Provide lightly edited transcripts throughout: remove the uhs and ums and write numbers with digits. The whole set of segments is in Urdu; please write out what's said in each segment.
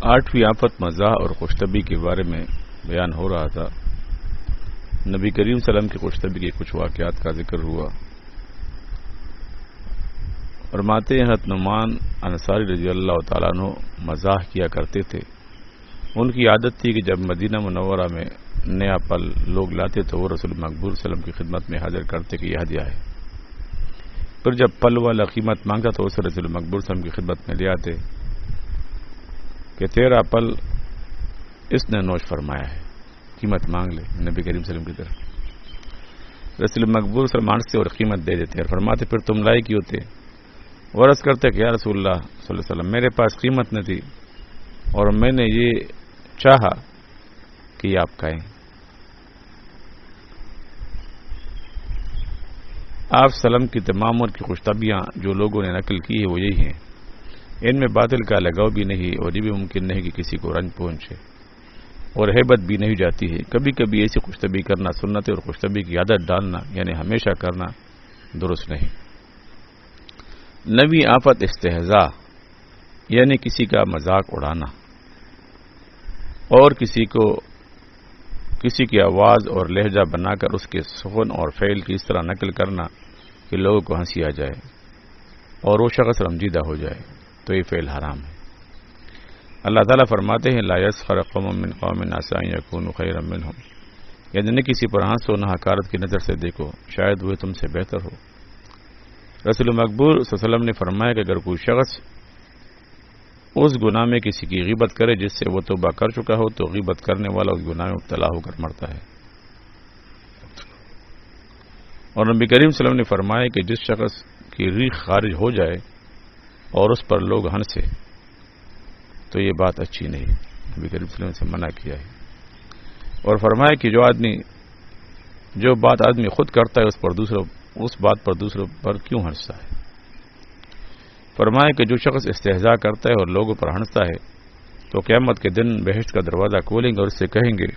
8ویں آفت مزاح اور خوشطبی کے بارے میں بیان ہو رہا تھا۔ نبی کریم صلی اللہ علیہ وسلم کی خوشطبی کے کچھ واقعات کا ذکر ہوا۔ فرماتے ہیں حضرت نعمان انصاری رضی اللہ تعالیٰ عنہ مزاح کیا کرتے تھے۔ ان کی عادت تھی کہ جب مدینہ منورہ میں نیا پل لوگ لاتے تو وہ رسول مقبول صلی اللہ علیہ وسلم کی خدمت میں حاضر کرتے کہ یہ ہدیہ ہے۔ پھر جب پل والا قیمت مانگتا تو اسے رسول مقبول صلی اللہ علیہ وسلم کی خدمت میں لے آتے کہ تیرا پل اس نے نوش فرمایا ہے، قیمت مانگ لے نبی کریم صلی اللہ علیہ وسلم کی طرف۔ رسول مقبول صلی اللہ علیہ وسلم مانگتے اور قیمت دے دیتے اور فرماتے پھر تم لائے کیوں تھے؟ عرض کرتے کہ یا رسول اللہ صلی اللہ علیہ وسلم میرے پاس قیمت نہ تھی اور میں نے یہ چاہا کہ یہ آپ کہیں۔ آپ سلم کی تمام عمر کی خوشطبیاں جو لوگوں نے نقل کی ہے وہ یہی ہیں، ان میں باطل کا لگاؤ بھی نہیں اور یہ بھی ممکن نہیں کہ کسی کو رنج پہنچے اور ہیبت بھی نہیں جاتی ہے۔ کبھی کبھی ایسی خوشطبی کرنا سنت ہے اور خوشطبی کی عادت ڈالنا یعنی ہمیشہ کرنا درست نہیں۔ 9ویں آفت استہزاء یعنی کسی کا مذاق اڑانا اور کسی کی آواز اور لہجہ بنا کر اس کے سخن اور فعل کی اس طرح نقل کرنا کہ لوگوں کو ہنسی آ جائے اور وہ شخص رنجیدہ ہو جائے تو یہ فعل حرام ہے۔ اللہ تعالیٰ فرماتے ہیں لا یسخر قوم من قوم عسى ان يكونوا خيرا منهم، یعنی نہ کسی پر ہنسو نہ حقارت کی نظر سے دیکھو، شاید وہ تم سے بہتر ہو۔ رسول مقبول صلی اللہ علیہ وسلم نے فرمایا کہ اگر کوئی شخص اس گناہ میں کسی کی غیبت کرے جس سے وہ توبہ کر چکا ہو تو غیبت کرنے والا اس گناہ میں مبتلا ہو کر مرتا ہے۔ اور نبی کریم صلی اللہ علیہ وسلم نے فرمایا کہ جس شخص کی ریح خارج ہو جائے اور اس پر لوگ ہنسے تو یہ بات اچھی نہیں، نبی کریم صلی اللہ علیہ وسلم سے منع کیا ہے۔ اور فرمایا کہ جو بات آدمی خود کرتا ہے اس بات پر دوسروں پر کیوں ہنستا ہے۔ فرمایا کہ جو شخص استہزاء کرتا ہے اور لوگوں پر ہنستا ہے تو قیامت کے دن بہشت کا دروازہ کھولیں گے اور اس سے کہیں گے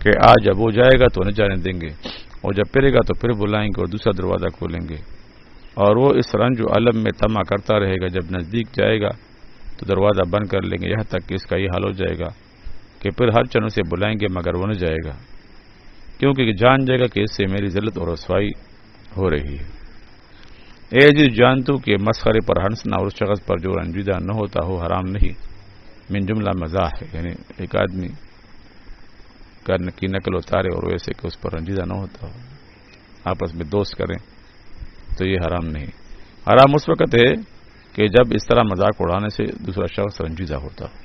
کہ آج جب وہ جائے گا تو نہ جانے دیں گے، اور جب پھرے گا تو پھر بلائیں گے اور دوسرا دروازہ کھولیں گے، اور وہ اس رنج و علم میں طمع کرتا رہے گا، جب نزدیک جائے گا تو دروازہ بند کر لیں گے یہاں تک کہ اس کا یہ حال ہو جائے گا کہ پھر ہر چنوں سے بلائیں گے مگر وہ نہ جائے گا، کیونکہ جان جائے گا کہ اس سے میری ذلت اور رسوائی ہو رہی ہے۔ اے عزیز جانتو کہ مسخرے پر ہنسنا اور اس شخص پر جو رنجیدہ نہ ہوتا ہو حرام نہیں، من جملہ مزاح ہے، یعنی ایک آدمی کی نقل اتارے اور ویسے کہ اس پر رنجیدہ نہ ہوتا ہو، آپس میں دوست کریں تو یہ حرام نہیں۔ حرام اس وقت ہے کہ جب اس طرح مذاق اڑانے سے دوسرا شخص رنجیدہ ہوتا ہو۔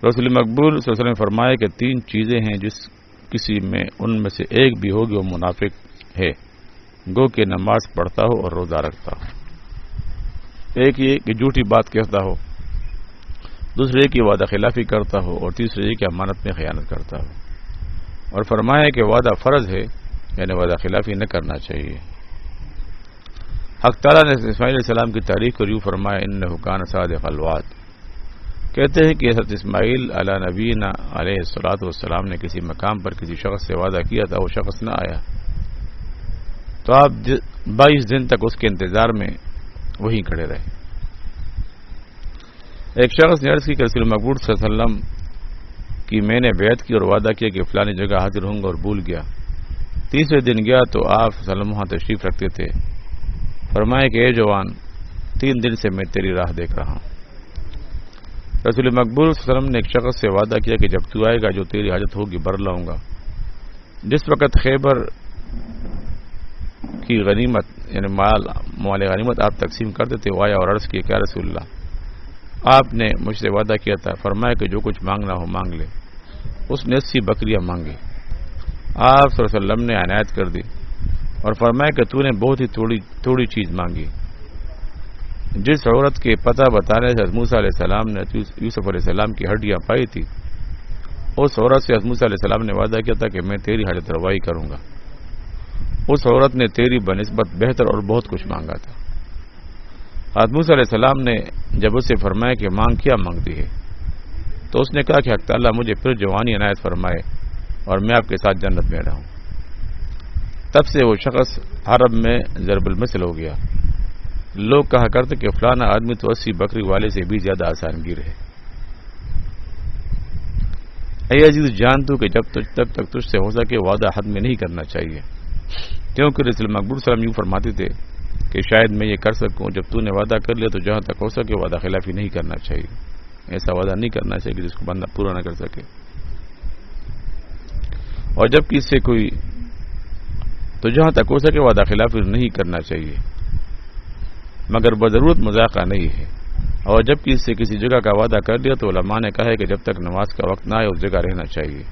رسول مقبول صلی اللہ علیہ وسلم نے فرمایا کہ 3 چیزیں ہیں جس کسی میں ان میں سے ایک بھی ہوگی وہ منافق ہے، گو کہ نماز پڑھتا ہو اور روزہ رکھتا ہو۔ ایک یہ کہ جھوٹی بات کہتا ہو، دوسرے یہ کہ وعدہ خلافی کرتا ہو، اور تیسرے یہ کہ امانت میں خیانت کرتا ہو۔ اور فرمایا کہ وعدہ فرض ہے یعنی وعدہ خلافی نہ کرنا چاہیے۔ حق تعالیٰ نے اسماعیل علیہ السلام کی تعریف کر یوں فرمایا انہ کان صادق الوعد، کہتے ہیں کہ حضرت اسماعیل علی نبینا علیہ الصلوۃ والسلام نے کسی مقام پر کسی شخص سے وعدہ کیا تھا، وہ شخص نہ آیا تو آپ 22 دن تک اس کے انتظار میں وہیں کھڑے رہے۔ ایک شخص نے عرض کی کہ رسول مقبول صلی اللہ علیہ وسلم کی میں نے بیعت کی اور وعدہ کیا کہ فلانی جگہ حاضر ہوں گا اور بھول گیا۔ تیسرے دن گیا تو آپ صلی اللہ علیہ وسلم وہاں تشریف رکھتے تھے۔ فرمایا کہ اے جوان 3 دن سے میں تیری راہ دیکھ رہا ہوں۔ رسول مقبول صلی اللہ علیہ وسلم نے ایک شخص سے وعدہ کیا کہ جب تو آئے گا جو تیری حاجت ہوگی بر لاؤں گا۔ جس وقت خیبر کی غنیمت یعنی مال غنیمت آپ تقسیم کرتے تھے وہ آیا اور عرض کیا کہ یا رسول اللہ آپ نے مجھ سے وعدہ کیا تھا، فرمایا کہ جو کچھ مانگنا ہو مانگ لے۔ اس نے 80 بکریاں مانگی، آپ صلی اللہ علیہ وسلم نے عنایت کر دی اور فرمایا کہ تو نے بہت ہی تھوڑی چیز مانگی۔ جس عورت کے پتہ بتانے سے حضرت موسیٰ علیہ السلام نے یوسف علیہ السلام کی ہڈیاں پائی تھی، اس عورت سے حضرت موسیٰ علیہ السلام نے وعدہ کیا تھا کہ میں تیری حاجت روائی کروں گا۔ اس عورت نے تیری بنسبت بہتر اور بہت کچھ مانگا تھا۔ حضرت موسیٰ علیہ السلام نے جب اس سے فرمایا کہ مانگ کیا مانگتی ہے تو اس نے کہا کہ حق تعالیٰ مجھے پھر جوانی عنایت فرمائے اور میں آپ کے ساتھ جنت میں رہوں۔ تب سے وہ شخص حرم میں ضرب المثل ہو گیا لوگ کہا کرتے کہ فلانا آدمی تو 80 بکری والے سے بھی زیادہ آسان گیر ہے۔ اے عزیز، جان تو کہ جب تک تجھ سے ہو سکے وعدہ حد میں نہیں کرنا چاہیے، کیونکہ رسول مقبول صلی اللہ علیہ وسلم یوں فرماتے تھے کہ شاید میں یہ کر سکوں، جب تو نے وعدہ کر لیا تو جہاں تک ہو سکے وعدہ خلافی نہیں کرنا چاہیے، ایسا وعدہ نہیں کرنا چاہیے کہ جس کو بندہ پورا نہ کر سکے، اور جب کسی سے کوئی تو جہاں تک ہو سکے وعدہ خلافی نہیں کرنا چاہیے، مگر بضرورت مذاقہ نہیں ہے، اور جب کسی سے کسی جگہ کا وعدہ کر لیا تو علماء نے کہا ہے کہ جب تک نماز کا وقت نہ آئے اس جگہ رہنا چاہیے۔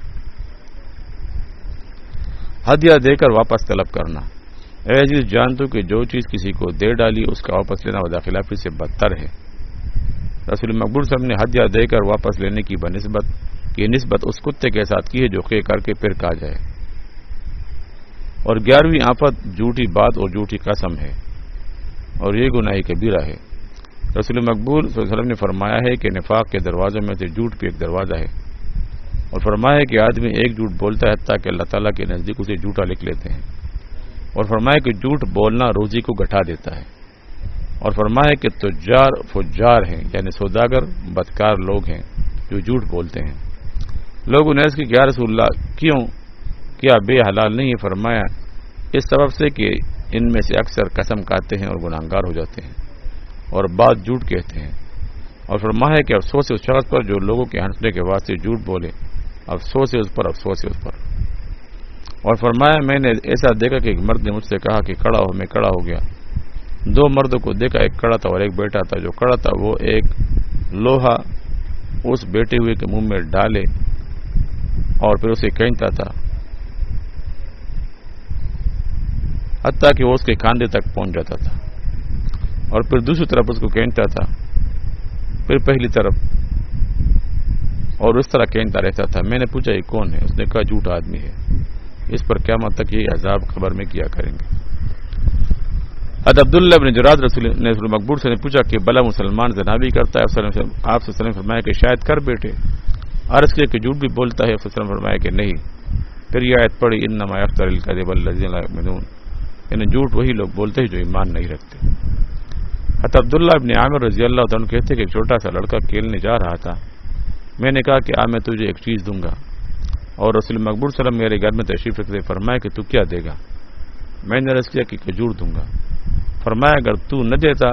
ہدیہ دے کر واپس طلب کرنا۔ اے عزیز، جان تو کہ جو چیز کسی کو دے ڈالی اس کا واپس لینا وعدہ خلافی سے بدتر ہے۔ رسول مقبول صاحب نے ہدیہ دے کر واپس لینے کی نسبت اس کتے کے ساتھ کی ہے جو قے کر کے پھر کھا جائے۔ اور 11ویں آفت جھوٹی بات اور جھوٹی قسم ہے، اور یہ گناہ کبیرہ ہے۔ رسول مقبول صلی اللہ علیہ وسلم نے فرمایا ہے کہ نفاق کے دروازوں میں سے جھوٹ بھی ایک دروازہ ہے، اور فرمایا ہے کہ آدمی ایک جھوٹ بولتا ہے حتیٰ کہ اللہ تعالیٰ کے نزدیک اسے جھوٹا لکھ لیتے ہیں، اور فرمایا کہ جھوٹ بولنا روزی کو گھٹا دیتا ہے، اور فرمایا کہ تجار فجار ہیں، یعنی سوداگر بدکار لوگ ہیں جو جھوٹ بولتے ہیں۔ لوگوں نے عرض کی کہ یا رسول اللہ، کیوں؟ کیا بے حلال نہیں ہے؟ فرمایا اس سبب سے کہ ان میں سے اکثر قسم کھاتے ہیں اور گناہگار ہو جاتے ہیں اور بات جھوٹ کہتے ہیں، اور فرمایا ہے کہ افسوس ہے اس شخص پر جو لوگوں کے ہنسنے کے واسطے جھوٹ بولے، افسوس ہے اس پر، افسوس ہے اس پر۔ اور فرمایا میں نے ایسا دیکھا کہ ایک مرد نے مجھ سے کہا کہ کھڑا ہو، میں کھڑا ہو گیا۔ 2 مردوں کو دیکھا، ایک کھڑا تھا اور ایک بیٹھا تھا۔ جو کھڑا تھا وہ ایک لوہا اس بیٹھے ہوئے کے منہ میں ڈالے اور پھر اسے کھینچتا تھا حتیٰ کہ وہ اس کے کاندھے تک پہنچ جاتا تھا، اور پھر دوسری طرف اس کو کھینچتا تھا، پھر پہلی طرف، اور اس طرح کھینچتا رہتا تھا۔ میں نے پوچھا یہ کون ہے؟ اس نے کہا جھوٹا آدمی ہے، اس پر قیامت تک یہ عذاب قبر میں کیا کریں گے۔ حضرت عبداللہ بن جراد رسول مقبول سے نے پوچھا کہ بلا مسلمان زنا بھی کرتا ہے؟ آپ صلی اللہ علیہ وسلم نے فرمایا کہ شاید کر بیٹے۔ عرض کیا کہ جھوٹ بھی بولتا ہے؟ آپ صلی اللہ علیہ وسلم نے فرمایا کہ نہیں۔ پھر یہ آیت پڑھی انما یفتر الکذب الذین لا یؤمنون، یعنی جھوٹ وہی لوگ بولتے ہیں جو ایمان نہیں رکھتے۔ حضرت عبداللہ ابن عامر رضی اللہ عنہ کہتے کہ ایک چھوٹا سا لڑکا کھیلنے جا رہا تھا، میں نے کہا کہ میں تجھے ایک چیز دوں گا، اور رسول مقبول صلی اللہ علیہ وسلم میرے گھر میں تشریف رکھتے فرمایا کہ تو کیا دے گا؟ میں نے عرض کیا کہ کھجور دوں گا۔ فرمایا اگر تو نہ دیتا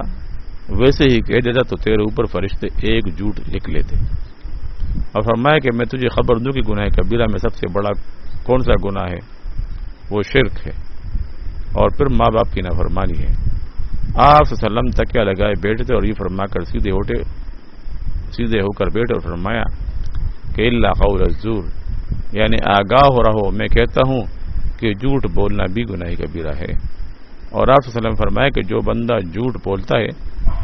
ویسے ہی کہہ دیتا تو تیرے اوپر فرشتے ایک جھوٹ لکھ لیتے، اور فرمایا کہ میں تجھے خبر دوں کہ گناہ کبیرہ میں سب سے بڑا کون سا گناہ ہے؟ وہ شرک ہے، اور پھر ماں باپ کی نافرمانی ہے۔ آپ صلی اللہ علیہ وسلم تکیہ لگائے بیٹھے تھے اور یہ فرما کر سیدھے ہو کر بیٹھے اور فرمایا کہ الا قول الزور، یعنی آگاہ ہو رہو، میں کہتا ہوں کہ جھوٹ بولنا بھی گناہ کبیرہ ہے۔ اور آپ صلی اللہ علیہ وسلم فرمایا کہ جو بندہ جھوٹ بولتا ہے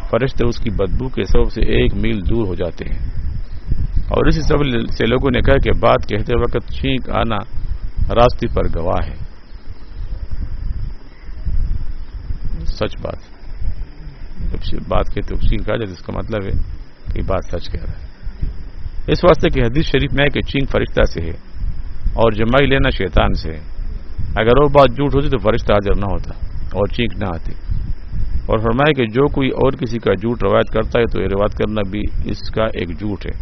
فرشتے اس کی بدبو کے سبب سے 1 میل دور ہو جاتے ہیں۔ اور اسی سبب سے لوگوں نے کہا کہ بات کہتے وقت چھینک آنا راستے پر گواہ ہے۔ سچ بات بات کہتے چھینک آ جائے اس کا مطلب ہے کہ بات سچ کہہ رہا ہے۔ اس واسطے کہ حدیث شریف میں ہے کہ چھینک فرشتہ سے ہے اور جمائی لینا شیطان سے ہے۔ اگر وہ بات جھوٹ ہوتی تو فرشتہ حاضر نہ ہوتا اور چھینک نہ آتی۔ اور فرمایا کہ جو کوئی اور کسی کا جھوٹ روایت کرتا ہے تو یہ روایت کرنا بھی اس کا ایک جھوٹ ہے۔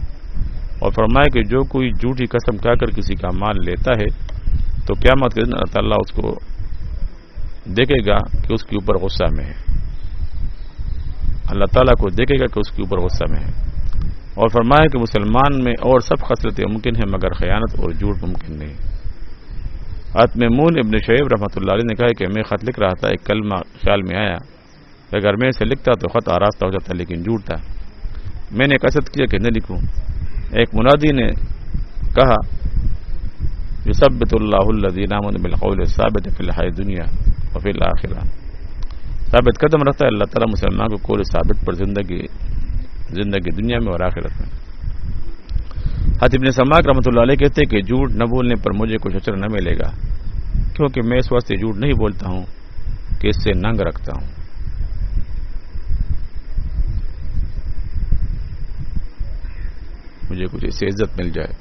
اور فرمایا کہ جو کوئی جھوٹی قسم کھا کر کسی کا مال لیتا ہے تو قیامت کے دن اللہ تعالیٰ اس کو دیکھے گا کہ اس کے اوپر غصہ میں ہے، اللہ تعالیٰ کو دیکھے گا کہ اس کے اوپر غصہ میں ہے۔ اور فرمایا کہ مسلمان میں اور سب خصلتیں ممکن ہیں مگر خیانت اور جھوٹ ممکن نہیں۔ حضرت میمون ابن شعیب رحمۃ اللہ علیہ نے کہا کہ میں خط لکھ رہا تھا، ایک کلمہ خیال میں آیا، اگر میں اسے لکھتا تو خط آراستہ ہو جاتا لیکن جھوٹ تھا۔ میں نے قصد کیا کہ نہ لکھوں۔ ایک منادی نے کہا یثبت اللہ الذین آمنوا بالقول الثابت فی الحیاۃ الدنیا وفی الآخرہ، ثابت قدم رکھتا ہے اللہ تعالیٰ مسلمان کو قول ثابت پر زندگی دنیا میں اور آخرت میں۔ حضرت ابن سماک رحمۃ اللہ علیہ کہتے کہ جھوٹ نہ بولنے پر مجھے کچھ اثر نہ ملے گا، کیونکہ میں اس واسطے جھوٹ نہیں بولتا ہوں کہ اس سے ننگ رکھتا ہوں۔ مجھے کچھ اس سے عزت مل جائے۔